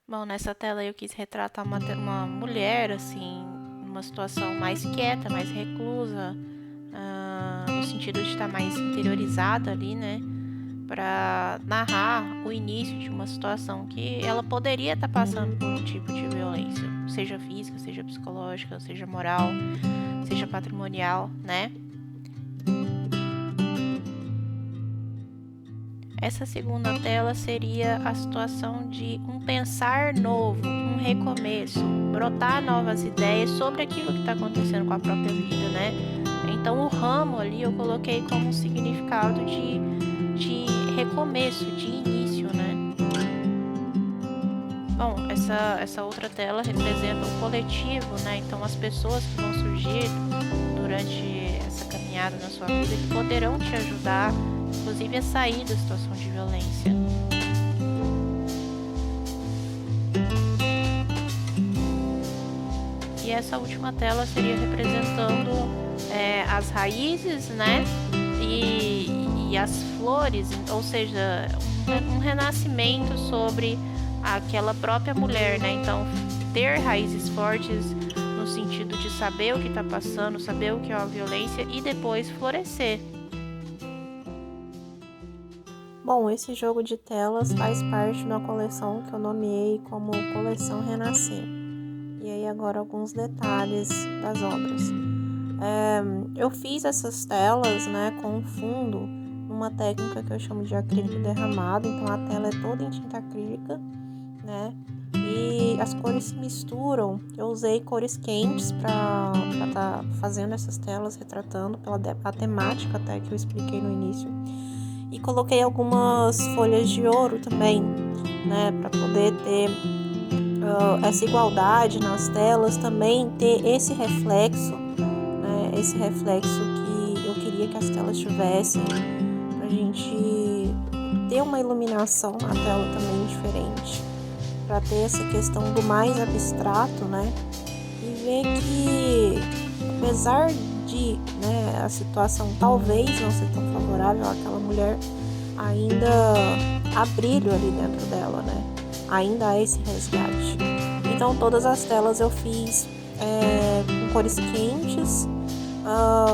Bom, nessa tela eu quis retratar uma mulher, assim, numa situação mais quieta, mais reclusa, no sentido de estar mais interiorizada ali, né? Para narrar o início de uma situação que ela poderia estar passando por um tipo de violência, seja física, seja psicológica, seja moral, seja patrimonial, né? Essa segunda tela seria a situação de um pensar novo, um recomeço, brotar novas ideias sobre aquilo que está acontecendo com a própria vida, né? Então o ramo ali eu coloquei como um significado de recomeço, de início, né? Bom, essa outra tela representa o coletivo, né? Então as pessoas que vão surgir durante essa caminhada na sua vida que poderão te ajudar, inclusive a sair da situação de violência. E essa última tela seria representando as raízes, né? E as flores, ou seja, um renascimento sobre aquela própria mulher, né? Então, ter raízes fortes no sentido de saber o que está passando, saber o que é a violência e depois florescer. Bom, esse jogo de telas faz parte de uma coleção que eu nomeei como Coleção Renascer. E aí agora alguns detalhes das obras. Eu fiz essas telas, né, com fundo, numa técnica que eu chamo de acrílico derramado. Então a tela é toda em tinta acrílica, né? E as cores se misturam. Eu usei cores quentes para estar fazendo essas telas, retratando pela a temática até que eu expliquei no início. E coloquei algumas folhas de ouro também, né, para poder ter essa igualdade nas telas, também ter esse reflexo, né, esse reflexo que eu queria que as telas tivessem, pra gente ter uma iluminação na tela também diferente, para ter essa questão do mais abstrato, né, e ver que apesar de, né, a situação talvez não ser tão favorável àquela mulher, ainda há brilho ali dentro dela, né? Ainda há esse resgate. Então todas as telas eu fiz com cores quentes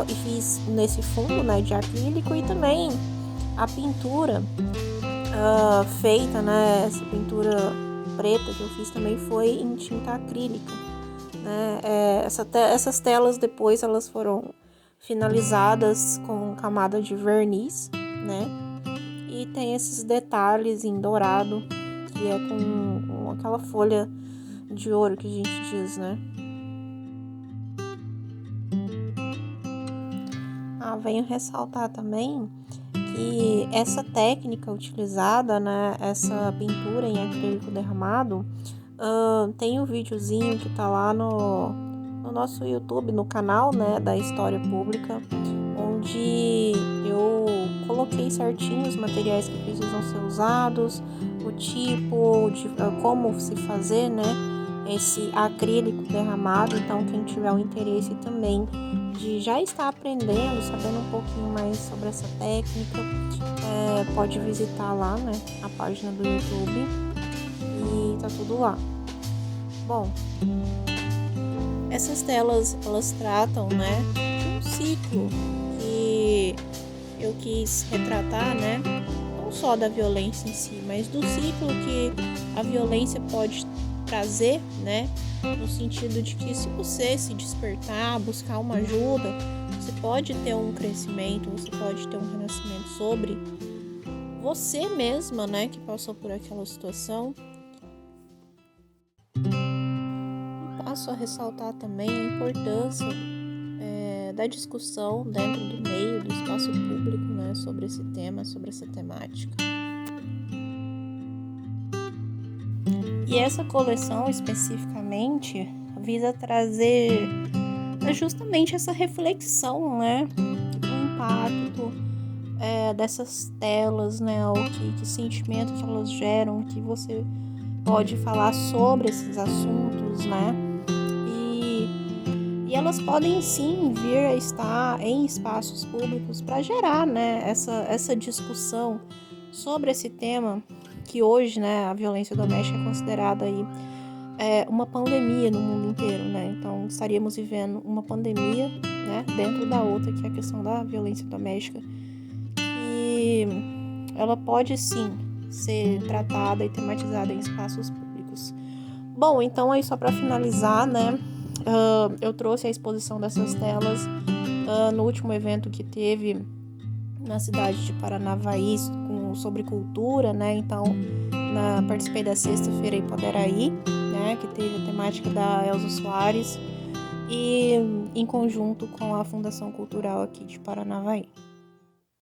e fiz nesse fundo, né, de acrílico, e também a pintura feita, né, essa pintura preta que eu fiz também foi em tinta acrílica, né? Essas telas depois elas foram finalizadas com camada de verniz, né? E tem esses detalhes em dourado, que é com aquela folha de ouro que a gente diz, né? Venho ressaltar também que essa técnica utilizada, né, essa pintura em acrílico derramado, tem um videozinho que tá lá no nosso YouTube, no canal, né, da História Pública, onde eu coloquei certinho os materiais que precisam ser usados, o tipo de como se fazer, né, esse acrílico derramado. Então quem tiver o interesse também de já estar aprendendo, sabendo um pouquinho mais sobre essa técnica, pode visitar lá, né, a página do YouTube, e tá tudo lá. Bom, essas telas elas tratam, né, de um ciclo que eu quis retratar, né, não só da violência em si, mas do ciclo que a violência pode trazer, né, no sentido de que se você se despertar, buscar uma ajuda, você pode ter um crescimento, você pode ter um renascimento sobre você mesma, né, que passou por aquela situação. Passo a ressaltar também a importância da discussão dentro do meio, do espaço público, né, sobre esse tema, sobre essa temática. E essa coleção especificamente visa trazer justamente essa reflexão, né, do impacto dessas telas, né, o que sentimento que elas geram, que você pode falar sobre esses assuntos, né, e elas podem sim vir a estar em espaços públicos para gerar, né, essa discussão sobre esse tema que hoje, né, a violência doméstica é considerada aí uma pandemia no mundo inteiro, né? Então estaríamos vivendo uma pandemia, né, dentro da outra, que é a questão da violência doméstica, que ela pode sim ser tratada e tematizada em espaços públicos. Bom, então aí só para finalizar, né, eu trouxe a exposição dessas telas no último evento que teve na cidade de Paranavaí sobre cultura, né? Então participei da sexta-feira Empoderaí, né, que teve a temática da Elza Soares e em conjunto com a Fundação Cultural aqui de Paranavaí.